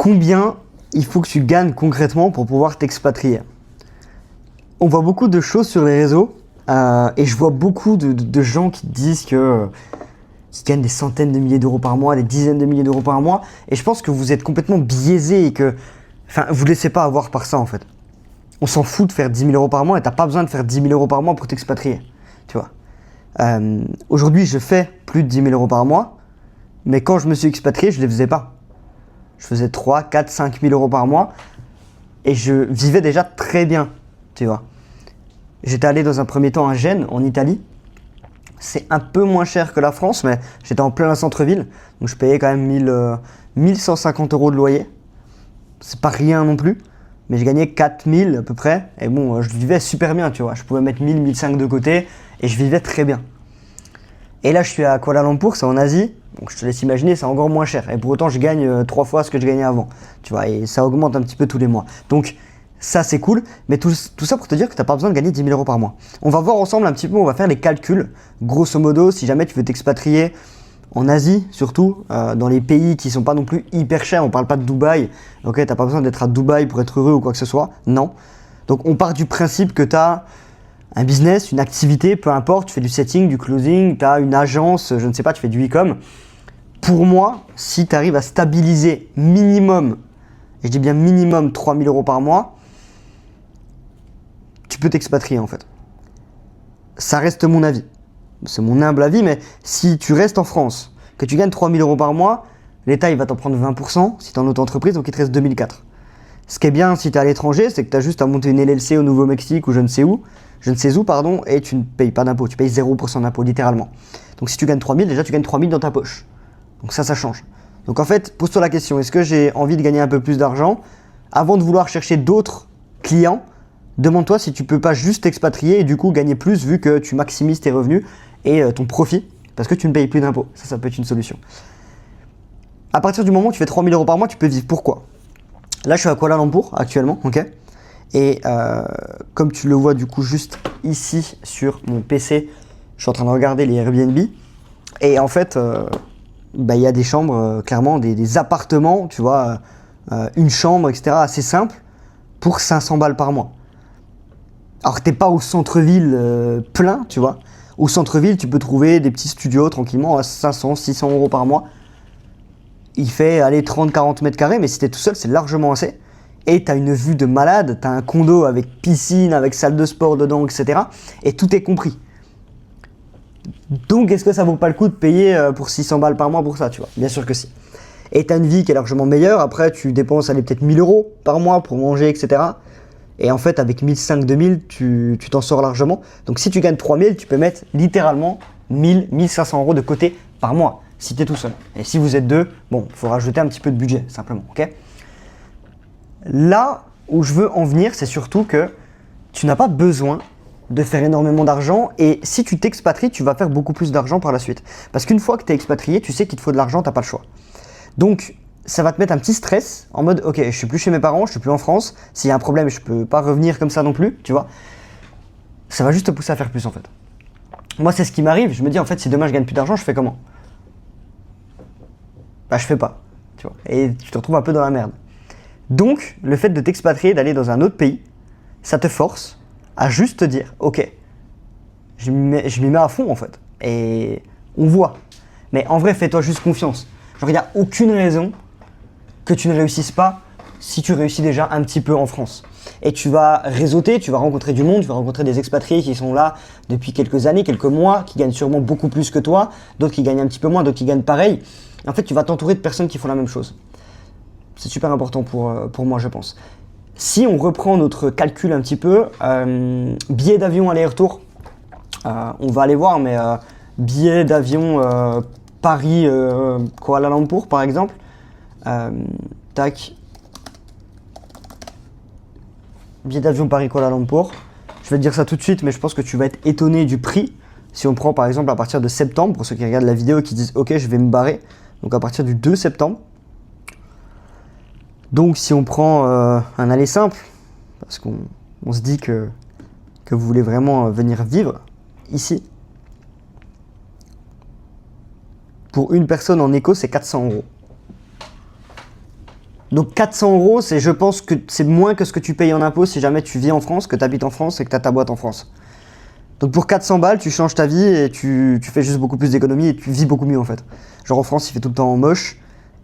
Combien il faut que tu gagnes concrètement pour pouvoir t'expatrier? On voit beaucoup de choses sur les réseaux et je vois beaucoup de gens qui disent que qui gagnent des centaines de milliers d'euros par mois, des dizaines de milliers d'euros par mois, et je pense que vous êtes complètement biaisé et que vous ne laissez pas avoir par ça en fait. On s'en fout de faire 10 000 euros par mois et t'as pas besoin de faire 10 000 euros par mois pour t'expatrier, tu vois. Aujourd'hui, je fais plus de 10 000 euros par mois, mais quand je me suis expatrié, je ne les faisais pas. Je faisais 3, 4, 5 000 euros par mois et je vivais déjà très bien, tu vois. J'étais allé dans un premier temps à Gênes, en Italie. C'est un peu moins cher que la France, mais j'étais en plein centre-ville, donc je payais quand même 1150 euros de loyer. C'est pas rien non plus, mais je gagnais 4000 à peu près, et bon, je vivais super bien, tu vois. Je pouvais mettre 1000, 1500 de côté, et je vivais très bien. Et là, je suis à Kuala Lumpur, c'est en Asie, donc je te laisse imaginer, c'est encore moins cher. Et pour autant, je gagne 3 fois ce que je gagnais avant, tu vois, et ça augmente un petit peu tous les mois. Donc, ça, c'est cool, mais tout ça pour te dire que tu n'as pas besoin de gagner 10 000 euros par mois. On va voir ensemble un petit peu, on va faire les calculs. Grosso modo, si jamais tu veux t'expatrier en Asie, surtout, dans les pays qui ne sont pas non plus hyper chers, on ne parle pas de Dubaï, ok, tu n'as pas besoin d'être à Dubaï pour être heureux ou quoi que ce soit, non. Donc, on part du principe que tu as un business, une activité, peu importe, tu fais du setting, du closing, tu as une agence, je ne sais pas, tu fais du e-com. Pour moi, si tu arrives à stabiliser minimum, et je dis bien minimum 3 000 euros par mois, tu peux t'expatrier en fait. Ça reste mon avis. C'est mon humble avis, mais si tu restes en France, que tu gagnes 3 000 euros par mois, l'État il va t'en prendre 20% si tu es en auto-entreprise, donc il te reste 2004. Ce qui est bien si tu es à l'étranger, c'est que tu as juste à monter une LLC au Nouveau-Mexique ou je ne sais où, et tu ne payes pas d'impôt, tu payes 0% d'impôt littéralement. Donc si tu gagnes 3 000, déjà tu gagnes 3 000 dans ta poche. Donc ça change. Donc en fait, pose-toi la question, est-ce que j'ai envie de gagner un peu plus d'argent avant de vouloir chercher d'autres clients? Demande-toi si tu peux pas juste t'expatrier et du coup gagner plus vu que tu maximises tes revenus et ton profit parce que tu ne payes plus d'impôts. Ça peut être une solution. À partir du moment où tu fais 3 000 euros par mois, tu peux vivre. Pourquoi? Là, je suis à Kuala Lumpur actuellement, ok? Et comme tu le vois du coup juste ici sur mon PC, je suis en train de regarder les Airbnb et en fait, il y a des chambres, clairement des appartements, tu vois, une chambre, etc. assez simple pour 500 balles par mois. Alors que t'es pas au centre-ville plein, tu vois. Au centre-ville, tu peux trouver des petits studios tranquillement à 500, 600 euros par mois. Il fait aller 30-40 mètres carrés, mais si t'es tout seul, c'est largement assez. Et t'as une vue de malade, t'as un condo avec piscine, avec salle de sport dedans, etc. Et tout est compris. Donc, est-ce que ça vaut pas le coup de payer pour 600 balles par mois pour ça, tu vois? Bien sûr que si. Et t'as une vie qui est largement meilleure. Après, tu dépenses peut-être 1000 euros par mois pour manger, etc. Et en fait, avec 1500, 2000, tu t'en sors largement. Donc, si tu gagnes 3000, tu peux mettre littéralement 1000, 1500 euros de côté par mois, si tu es tout seul. Et si vous êtes deux, bon, il faut rajouter un petit peu de budget, simplement, ok? Là où je veux en venir, c'est surtout que tu n'as pas besoin de faire énormément d'argent et si tu t'expatries, tu vas faire beaucoup plus d'argent par la suite. Parce qu'une fois que tu es expatrié, tu sais qu'il te faut de l'argent, tu n'as pas le choix. Donc, ça va te mettre un petit stress en mode ok, je suis plus chez mes parents, je suis plus en France, s'il y a un problème, je peux pas revenir comme ça non plus, tu vois. Ça va juste te pousser à faire plus en fait. Moi, c'est ce qui m'arrive, je me dis en fait, si demain je gagne plus d'argent, je fais comment? Bah, je fais pas, tu vois. Et tu te retrouves un peu dans la merde. Donc, le fait de t'expatrier, d'aller dans un autre pays, ça te force à juste te dire ok, je m'y mets à fond en fait. Et on voit. Mais en vrai, fais-toi juste confiance. Genre, il n'y a aucune raison que tu ne réussisses pas si tu réussis déjà un petit peu en France. Et tu vas réseauter, tu vas rencontrer du monde, tu vas rencontrer des expatriés qui sont là depuis quelques années, quelques mois, qui gagnent sûrement beaucoup plus que toi, d'autres qui gagnent un petit peu moins, d'autres qui gagnent pareil. Et en fait, tu vas t'entourer de personnes qui font la même chose. C'est super important pour moi, je pense. Si on reprend notre calcul un petit peu, billet d'avion aller-retour, on va aller voir, mais billet d'avion Paris, Kuala Lumpur par exemple, tac, billet d'avion Paris Kuala Lumpur, je vais te dire ça tout de suite, mais je pense que tu vas être étonné du prix. Si on prend par exemple à partir de septembre, pour ceux qui regardent la vidéo et qui disent ok, je vais me barrer, donc à partir du 2 septembre. Donc si on prend un aller simple, parce qu'on se dit que vous voulez vraiment venir vivre ici, pour une personne en éco, c'est 400 euros. Donc 400 euros, je pense que c'est moins que ce que tu payes en impôts si jamais tu vis en France, que tu habites en France et que tu as ta boîte en France. Donc pour 400 balles, tu changes ta vie et tu fais juste beaucoup plus d'économies et tu vis beaucoup mieux en fait. Genre en France, il fait tout le temps moche,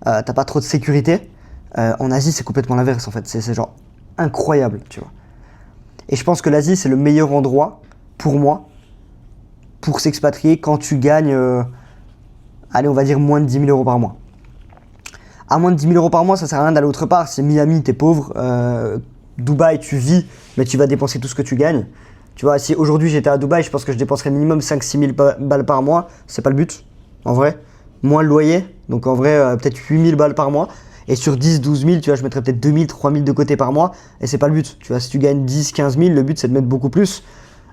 t'as pas trop de sécurité. En Asie, c'est complètement l'inverse en fait. C'est genre incroyable, tu vois. Et je pense que l'Asie, c'est le meilleur endroit pour moi pour s'expatrier quand tu gagnes, allez, on va dire moins de 10 000 euros par mois. À moins de 10 000 euros par mois, ça sert à rien d'aller autre part. Si Miami, t'es pauvre, Dubaï, tu vis, mais tu vas dépenser tout ce que tu gagnes. Tu vois, si aujourd'hui j'étais à Dubaï, je pense que je dépenserais minimum 5-6 000 balles par mois. C'est pas le but, en vrai. Moins le loyer, donc en vrai, peut-être 8 000 balles par mois. Et sur 10-12 000, tu vois, je mettrais peut-être 2 000, 3 000 de côté par mois. Et c'est pas le but. Tu vois, si tu gagnes 10-15 000, le but c'est de mettre beaucoup plus.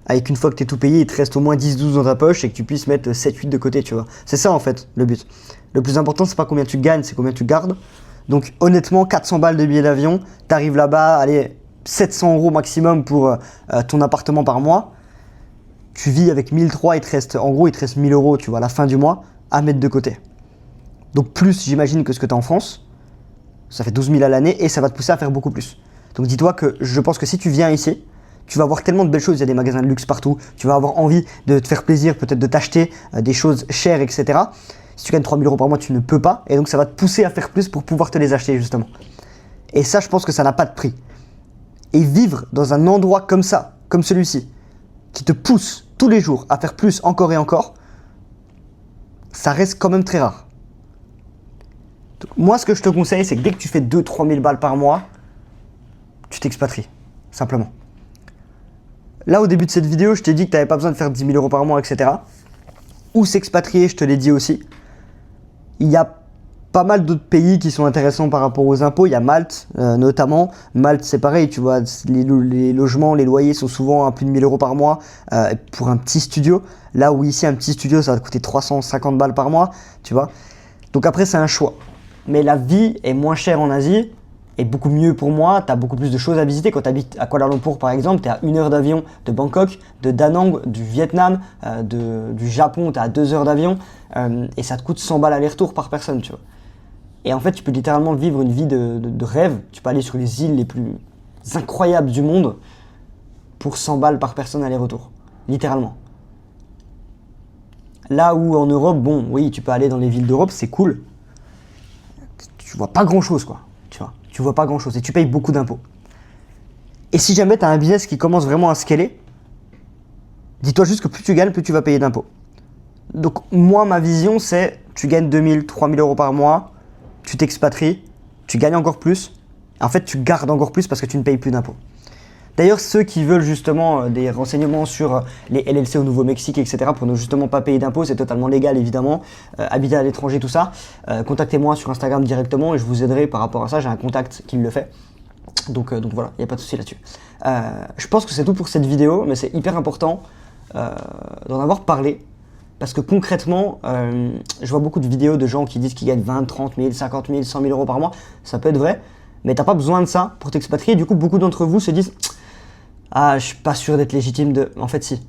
Avec une fois que tu es tout payé, il te reste au moins 10-12 dans ta poche et que tu puisses mettre 7-8 de côté, tu vois. C'est ça en fait, le but. Le plus important, c'est pas combien tu gagnes, c'est combien tu gardes. Donc honnêtement, 400 balles de billets d'avion, t'arrives là-bas, allez, 700 euros maximum pour ton appartement par mois. Tu vis avec 1003, en gros, il te reste 1000 euros, tu vois, à la fin du mois, à mettre de côté. Donc plus, j'imagine, que ce que tu as en France. Ça fait 12 000 à l'année et ça va te pousser à faire beaucoup plus. Donc dis-toi que je pense que si tu viens ici, tu vas voir tellement de belles choses, il y a des magasins de luxe partout, tu vas avoir envie de te faire plaisir, peut-être de t'acheter des choses chères, etc. Si tu gagnes 3 000 euros par mois, tu ne peux pas, et donc ça va te pousser à faire plus pour pouvoir te les acheter, justement. Et ça, je pense que ça n'a pas de prix. Et vivre dans un endroit comme ça, comme celui-ci, qui te pousse tous les jours à faire plus encore et encore, ça reste quand même très rare. Donc, moi, ce que je te conseille, c'est que dès que tu fais 2-3 000 balles par mois, tu t'expatries, simplement. Là, au début de cette vidéo, je t'ai dit que tu n'avais pas besoin de faire 10 000 euros par mois, etc. Ou s'expatrier, je te l'ai dit aussi. Il y a pas mal d'autres pays qui sont intéressants par rapport aux impôts. Il y a Malte, notamment. Malte, c'est pareil, tu vois, les logements, les loyers sont souvent à plus de 1 000 euros par mois pour un petit studio. Là où ici, un petit studio, ça va te coûter 350 balles par mois, tu vois. Donc après, c'est un choix. Mais la vie est moins chère en Asie. Et beaucoup mieux pour moi, tu as beaucoup plus de choses à visiter. Quand tu habites à Kuala Lumpur par exemple, tu es à 1 heure d'avion de Bangkok, de Da Nang, du Vietnam, du Japon, tu es à 2 heures d'avion et ça te coûte 100 balles aller-retour par personne, tu vois. Et en fait, tu peux littéralement vivre une vie de rêve. Tu peux aller sur les îles les plus incroyables du monde pour 100 balles par personne aller-retour, littéralement. Là où en Europe, bon, oui, tu peux aller dans les villes d'Europe, c'est cool. Tu vois pas grand-chose, quoi, tu vois. Tu vois pas grand chose et tu payes beaucoup d'impôts. Et si jamais tu as un business qui commence vraiment à scaler, dis-toi juste que plus tu gagnes, plus tu vas payer d'impôts. Donc moi, ma vision, c'est tu gagnes 2 000, 3 000 euros par mois, tu t'expatries, tu gagnes encore plus, et en fait tu gardes encore plus parce que tu ne payes plus d'impôts. D'ailleurs, ceux qui veulent justement des renseignements sur les LLC au Nouveau-Mexique, etc., pour ne justement pas payer d'impôts, c'est totalement légal évidemment, habiter à l'étranger, tout ça, contactez-moi sur Instagram directement et je vous aiderai par rapport à ça, j'ai un contact qui me le fait. Donc voilà, il n'y a pas de souci là-dessus. Je pense que c'est tout pour cette vidéo, mais c'est hyper important d'en avoir parlé, parce que concrètement, je vois beaucoup de vidéos de gens qui disent qu'ils gagnent 20, 30 000, 50 000, 100 000 euros par mois, ça peut être vrai, mais t'as pas besoin de ça pour t'expatrier. Du coup, beaucoup d'entre vous se disent ah, je suis pas sûr d'être légitime de. En fait, si.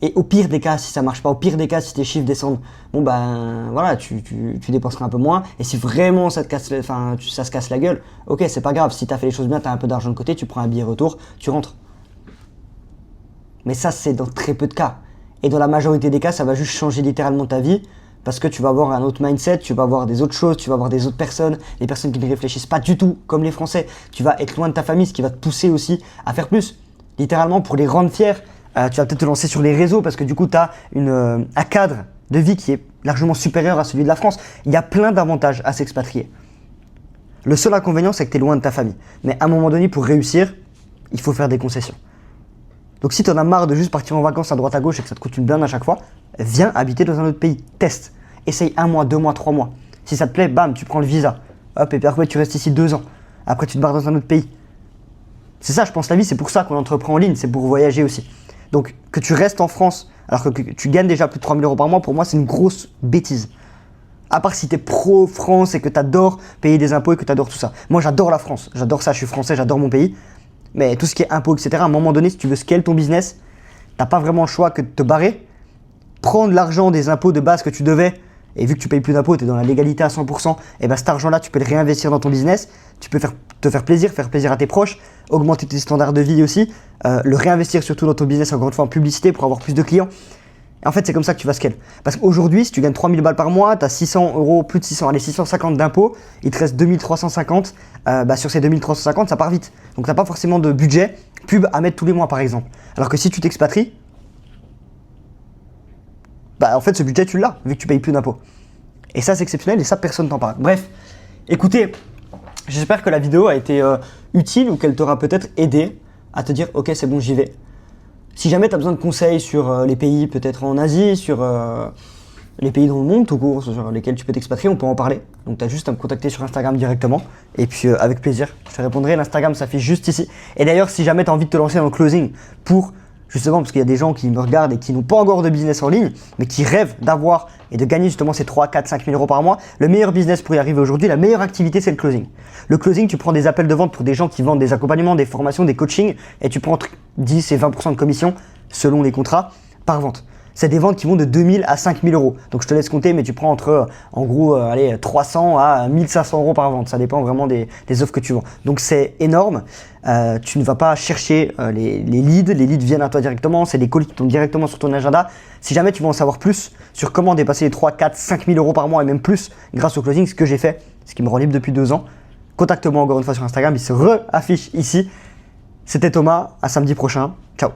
Et au pire des cas, si ça marche pas, au pire des cas, si tes chiffres descendent, bon ben voilà, tu dépenseras un peu moins. Et si vraiment ça se casse la gueule, ok, c'est pas grave. Si t'as fait les choses bien, t'as un peu d'argent de côté, tu prends un billet retour, tu rentres. Mais ça, c'est dans très peu de cas. Et dans la majorité des cas, ça va juste changer littéralement ta vie. Parce que tu vas avoir un autre mindset, tu vas avoir des autres choses, tu vas avoir des autres personnes, des personnes qui ne réfléchissent pas du tout comme les Français. Tu vas être loin de ta famille, ce qui va te pousser aussi à faire plus. Littéralement, pour les rendre fiers, tu vas peut-être te lancer sur les réseaux parce que du coup, tu as un cadre de vie qui est largement supérieur à celui de la France. Il y a plein d'avantages à s'expatrier. Le seul inconvénient, c'est que tu es loin de ta famille. Mais à un moment donné, pour réussir, il faut faire des concessions. Donc si tu en as marre de juste partir en vacances à droite à gauche et que ça te coûte une blinde à chaque fois, viens habiter dans un autre pays. Teste. Essaye 1 mois, 2 mois, 3 mois. Si ça te plaît, bam, tu prends le visa. Hop, et puis après, tu restes ici 2 ans. Après, tu te barres dans un autre pays. C'est ça, je pense, la vie, c'est pour ça qu'on entreprend en ligne, c'est pour voyager aussi. Donc, que tu restes en France, alors que tu gagnes déjà plus de 3 000 euros par mois, pour moi, c'est une grosse bêtise. À part si tu es pro-France et que tu adores payer des impôts et que tu adores tout ça. Moi, j'adore la France, j'adore ça, je suis français, j'adore mon pays. Mais tout ce qui est impôts, etc., à un moment donné, si tu veux scale ton business, tu n'as pas vraiment le choix que de te barrer, prendre l'argent des impôts de base que tu devais et vu que tu payes plus d'impôts, tu es dans la légalité à 100%, et ben cet argent-là, tu peux le réinvestir dans ton business, tu peux te faire plaisir à tes proches, augmenter tes standards de vie aussi, le réinvestir surtout dans ton business, encore une fois en publicité pour avoir plus de clients. Et en fait, c'est comme ça que tu vas scale. Parce qu'aujourd'hui, si tu gagnes 3000 balles par mois, tu as 600 euros, plus de 600, allez, 650 d'impôts, il te reste 2350. Sur ces 2350, ça part vite. Donc, tu n'as pas forcément de budget pub à mettre tous les mois, par exemple. Alors que si tu t'expatries, en fait, ce budget, tu l'as, vu que tu payes plus d'impôts. Et ça, c'est exceptionnel et ça, personne t'en parle. Bref, écoutez, j'espère que la vidéo a été utile ou qu'elle t'aura peut-être aidé à te dire « Ok, c'est bon, j'y vais ». Si jamais tu as besoin de conseils sur les pays peut-être en Asie, sur les pays dans le monde tout court, sur lesquels tu peux t'expatrier, on peut en parler. Donc tu as juste à me contacter sur Instagram directement. Et puis avec plaisir, je te répondrai. L'Instagram s'affiche juste ici. Et d'ailleurs, si jamais tu as envie de te lancer dans le closing pour, justement, parce qu'il y a des gens qui me regardent et qui n'ont pas encore de business en ligne, mais qui rêvent d'avoir et de gagner justement ces 3, 4, 5 000 euros par mois, le meilleur business pour y arriver aujourd'hui, la meilleure activité, c'est le closing. Le closing, tu prends des appels de vente pour des gens qui vendent des accompagnements, des formations, des coachings, et tu prends entre 10 et 20% de commission selon les contrats par vente. C'est des ventes qui vont de 2000 à 5000 euros. Donc je te laisse compter, mais tu prends entre, en gros, 300 à 1500 euros par vente. Ça dépend vraiment des offres que tu vends. Donc c'est énorme. Tu ne vas pas chercher les leads. Les leads viennent à toi directement. C'est des colis qui tombent directement sur ton agenda. Si jamais tu veux en savoir plus sur comment dépasser les 3, 4, 5000 euros par mois et même plus grâce au closing, ce que j'ai fait, ce qui me rend libre depuis 2 ans, contacte-moi encore une fois sur Instagram. Il se réaffiche ici. C'était Thomas. À samedi prochain. Ciao.